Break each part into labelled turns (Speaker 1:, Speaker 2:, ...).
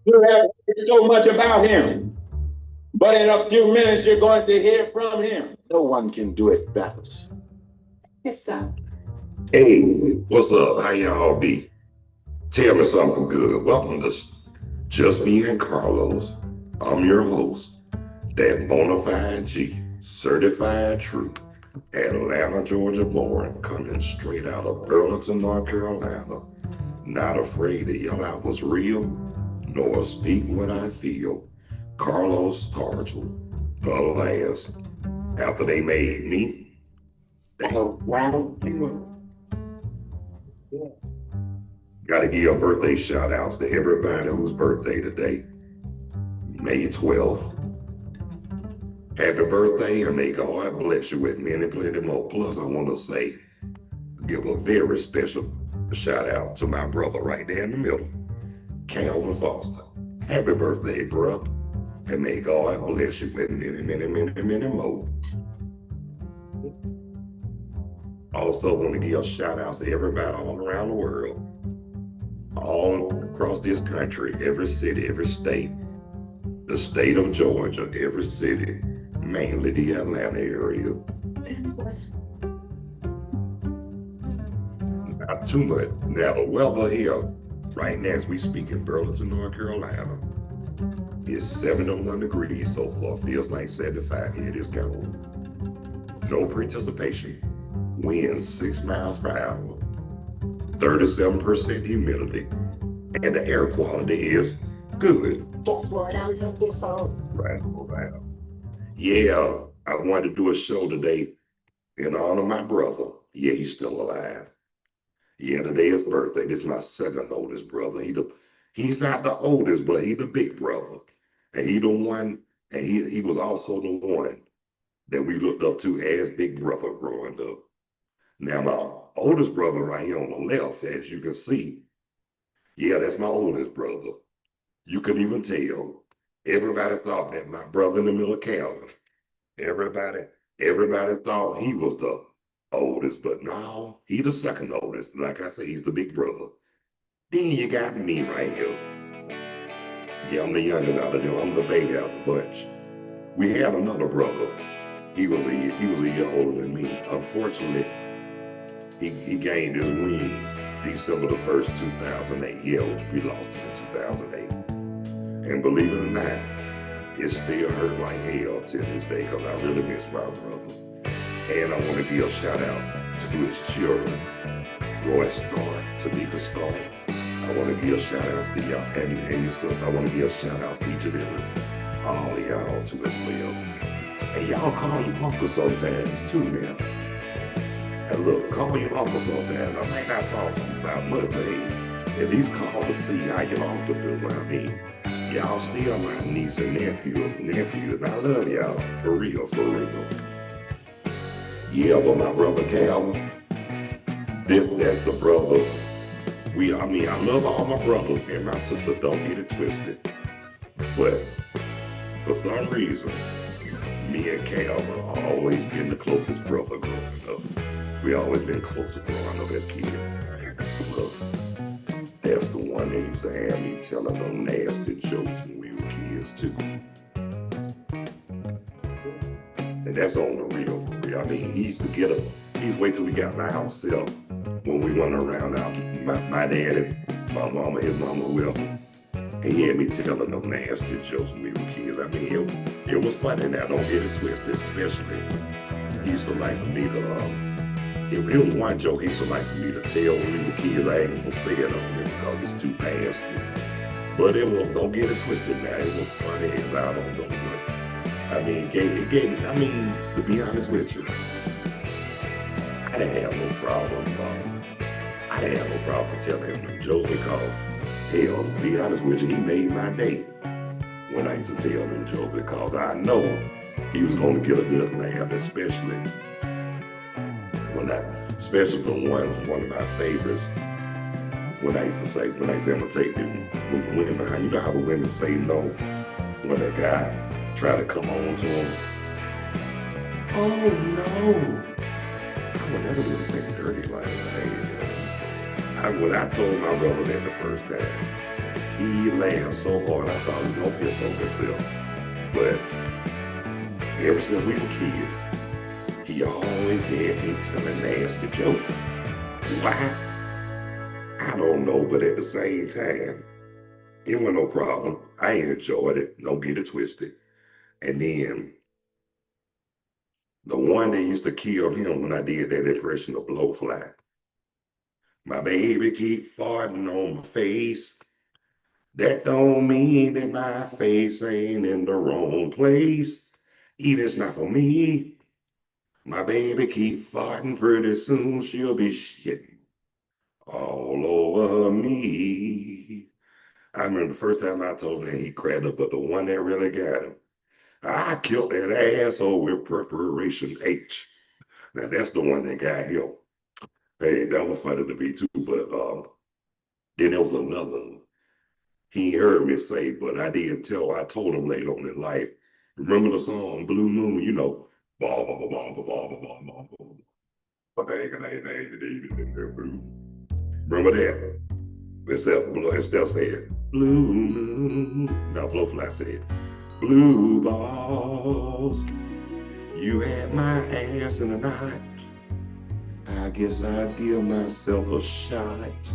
Speaker 1: You have heard so much about him, but in a few minutes you're going to hear from him. No one can do it better.
Speaker 2: Yes, sir.
Speaker 3: Hey, what's up? How y'all be? Tell me something good. Welcome to Just Me and Carlos. I'm your host, that bona fide G, certified true, Atlanta, Georgia born, coming straight out of Burlington, North Carolina. Not afraid to yell out what's real, nor speak what I feel. Carlos Stargell, the last. After they made me, they wound me up. Gotta give birthday shout outs to everybody whose birthday today. May 12th. Happy birthday, and may God bless you with many, plenty more. Plus, I want to say, give a very special shout out to my brother right there in the middle, Calvin Foster. Happy birthday, bro. And may God bless you with many, many, many, many more. Also, want to give shout outs to everybody all around the world. All across this country, every city, every state, the state of Georgia, every city, mainly the Atlanta area. Not too much. Now, the weather here, right now as we speak in Burlington, North Carolina, is 71 degrees so far. Feels like 75 here. It is cold. No participation. Winds 6 miles per hour. 37% humidity, and the air quality is good. Right. Yeah, I wanted to do a show today in honor of my brother. Yeah, he's still alive. Yeah, today is birthday. This is my second oldest brother. He's not the oldest, but he's the big brother. And he the one, and he was also the one that we looked up to as big brother growing up. Now, my oldest brother right here on the left, as you can see, yeah, that's my oldest brother. You could even tell. Everybody thought that my brother in the middle, Calvin, everybody thought he was the oldest, but no, he the second oldest. Like I said, he's the big brother. Then you got me right here. Yeah, I'm the youngest out of them. I'm the baby out of the bunch. We had another brother. He was a year older than me. Unfortunately, he gained his wings December the 1st, 2008. Yeah, we lost him in 2008. And believe it or not, it still hurt like hell to this day because I really miss my brother. And I want to give a shout out to his children, Roy Starr, Tamika Starr. I want to give shout outs to y'all and your son. I want to give shout outs to each of them, all of y'all to as well. And y'all call your uncle sometimes too, man. And look, call your uncle sometimes. I might not talk about much, but hey, at least call to see how your uncle do. I mean, y'all still my niece and nephew, and I love y'all, for real, for real. Yeah, but my brother Calvin, that's the brother. I love all my brothers and my sister, don't get it twisted. But for some reason, me and Calvin have always been the closest brother growing up. We always been closer growing up as kids. Plus, that's the one that used to have me telling them nasty jokes when we were kids too. And that's on the real, for real. I mean, he used to get up, he used to wait till we got by ourselves when we went around out, my dad and my mama, his mama, whoever. And he had me telling them nasty jokes when we were kids. I mean, it was funny now, don't get it twisted, especially. He used to like for me to, it was one joke he used to like for me to tell when we were kids. I ain't gonna say it on here because it's too nasty. But it was, don't get it twisted now, it was funny as I don't know what. I mean, it gave me, I mean, to be honest with you, I didn't have no problem. I didn't have no problem telling him the jokes because, hell, to be honest with you, he made my day when I used to tell him jokes because I know he was going to get a good laugh, especially from one of my favorites. When I used to imitate them women, you know how the women say no when a guy try to come on to him. Oh no! I would never do anything dirty like that. When I told my brother that the first time, He laughed so hard I thought he was gonna piss on himself. But ever since we were kids, he always had me telling nasty jokes. Why? I don't know, but at the same time, it wasn't no problem. I enjoyed it. Don't get it twisted. And then the one that used to kill him when I did that impression of Blowfly. My baby keep farting on my face. That don't mean that my face ain't in the wrong place. Eating's not for me. My baby keep farting, pretty soon she'll be shitting all over me. I remember the first time I told him he cracked up, but the one that really got him, I killed that asshole with preparation H. Now that's the one that got him. Hey, that was funny to me too, but then there was another one. He heard me say, but I didn't tell. I told him later on in life. Remember the song Blue Moon? You know, ba ba ba ba ba ba ba ba ba ba. Remember that? Instead said Blue Moon. Now Blowfly said Blue balls. You had my ass in a knot. I guess I'd give myself a shot.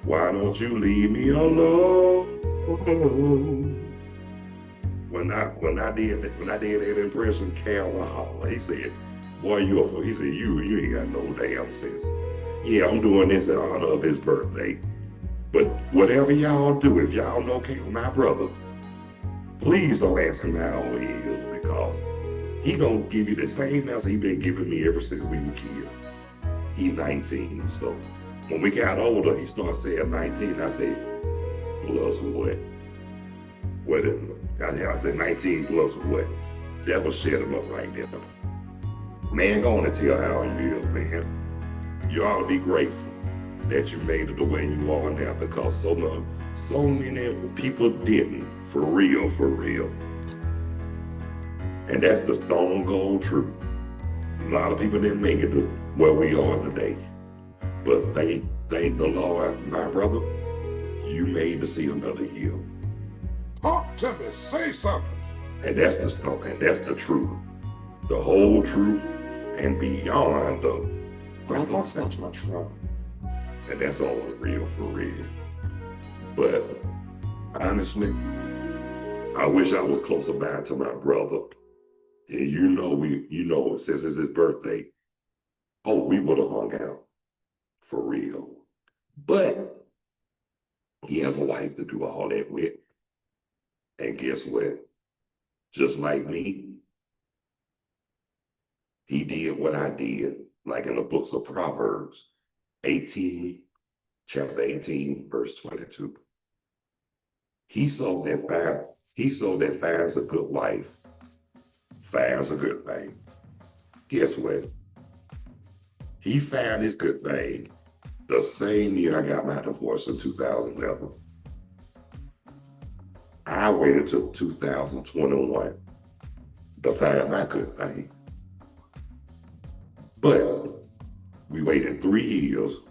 Speaker 3: Why don't you leave me alone? When I did that impression, Cal Holler, he said, "Boy, you a fool." He said, "You ain't got no damn sense." Yeah, I'm doing this in honor of his birthday. But whatever y'all do, if y'all know Cal, my brother, please don't ask him how old he is, because he gonna give you the same answer he been giving me ever since we were kids. He 19, so when we got older, he started saying 19. I said, plus what? What is it? I said 19 plus what? That will shut him up right there. Man, go on and tell how you is, man. You ought to be grateful that you made it the way you are now, because so many people didn't, for real, for real. And that's the stone cold truth. A lot of people didn't make it to where we are today. But thank the Lord, my brother, you made to see another year.
Speaker 4: Talk to me, say something.
Speaker 3: And that's the stuff, and that's the truth. The whole truth and beyond the truth. And that's all real for real. But honestly, I wish I was closer by to my brother. And since it's his birthday, we would have hung out for real. But he has a wife to do all that with. And guess what? Just like me, he did what I did, like in the books of Proverbs, chapter 18, verse 22. He saw that fire's a good wife. Fire's a good thing. Guess what? He found his good thing the same year I got my divorce in 2011. I waited till 2021 to find my good thing. But we waited 3 years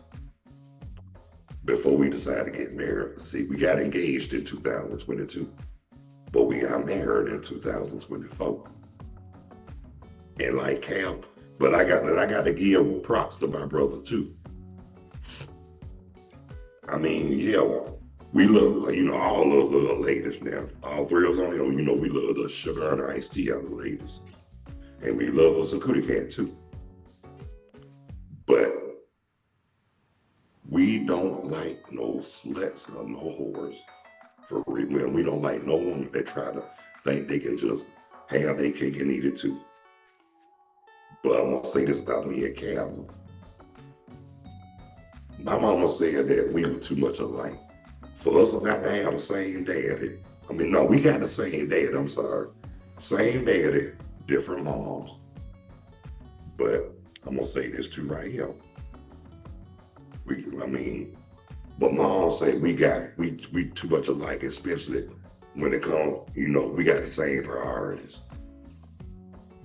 Speaker 3: before we decided to get married. See, we got engaged in 2022, but we got married in 2024. And like Cam, but I got to give props to my brother too. I mean, yeah, we love, all of the ladies now. All three of us on here, we love the sugar and iced tea out of the ladies. And we love us a cootie cat too. But we don't like no sluts or no whores. For real, we don't like no woman that try to think they can just have their cake and eat it too. But I'm gonna say this about me and Cam. My mama said that we were too much alike. For us not to have the same daddy. We got the same dad, I'm sorry. Same daddy, different moms. But I'm gonna say this too right here. But mom said we too much alike, especially when it comes, we got the same priorities.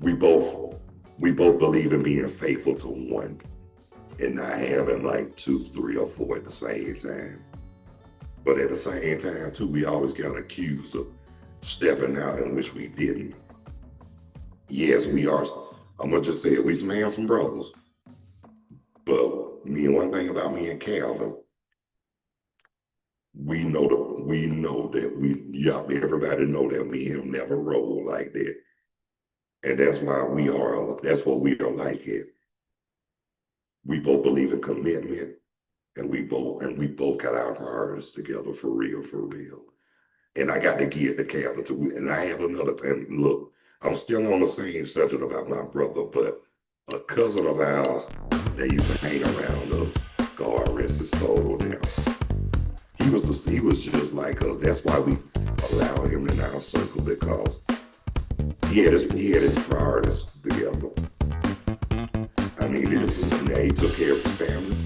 Speaker 3: We both believe in being faithful to one and not having like 2, 3, or 4 at the same time. But at the same time, too, we always got accused of stepping out in which we didn't. Yes, we are. I'm gonna just say it, we some handsome brothers. But one thing about me and Calvin, we know that everybody know that me and him never roll like that. And that's what we are like it. We both believe in commitment, and we both got our priorities together for real. And I got to give the Calvin to, and I have another, and look, I'm still on the same subject about my brother, but a cousin of ours that used to hang around us, God rest his soul now. He was just like us. That's why we allow him in our circle, because he had his priorities together. I mean, he took care of his family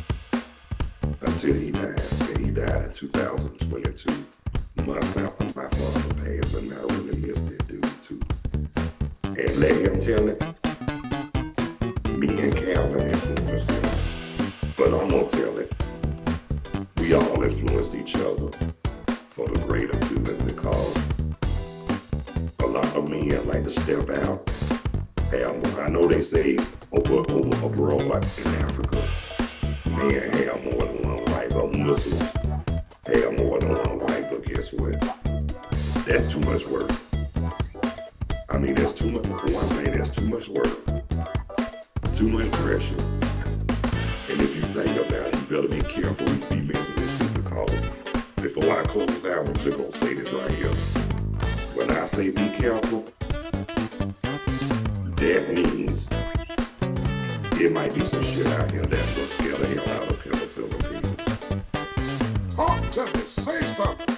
Speaker 3: until he died. And he died in 2022, months after my father passed, and I really missed that dude too. And let him tell it, me and Calvin influenced him. But I'm gonna tell it, we all influenced each other for the greater good, because a lot of men like to step out. I know they say abroad in Africa, men have more than one wife, or Muslims have more than one wife, but guess what? That's too much work. I mean, that's too much. For one thing, that's too much work. Too much pressure. And if you think about it, you better be careful you be messing with you, because before I close out, I'm just gonna say this right here. When I say be careful, that means it might be some shit out here that will scare the hell out of penicillin pills.
Speaker 4: Talk to me, say something.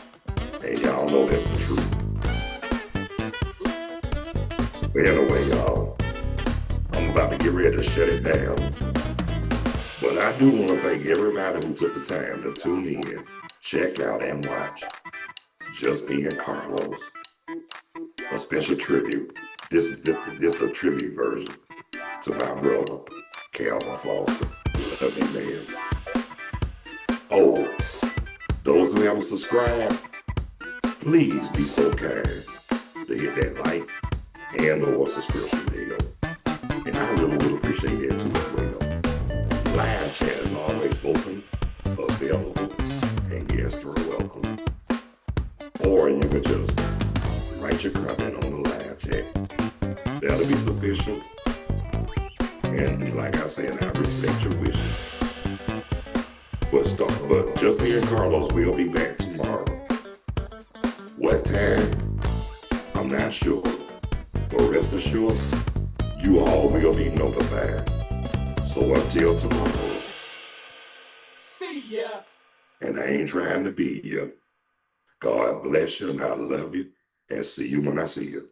Speaker 3: And y'all know that's the truth. But anyway, y'all, I'm about to get ready to shut it down. But I do want to thank everybody who took the time to tune in, check out, and watch Just Me and Carlos, a special tribute. This is the tribute version to my brother, Calvin Foster. Love you, man. Oh, those who haven't subscribed, please be so kind to hit that like and or subscription bell. And I really would appreciate that too as well. Live chat is always open, available, and guests are welcome. Or you could just write your comment on the live chat. That'll be sufficient. And like I said, I respect your wishes. But Just Me and Carlos will be back tomorrow. What time? I'm not sure. But rest assured, you all will be notified. So until tomorrow.
Speaker 2: See ya.
Speaker 3: And I ain't trying to be you. God bless you, and I love you, and see you when I see you.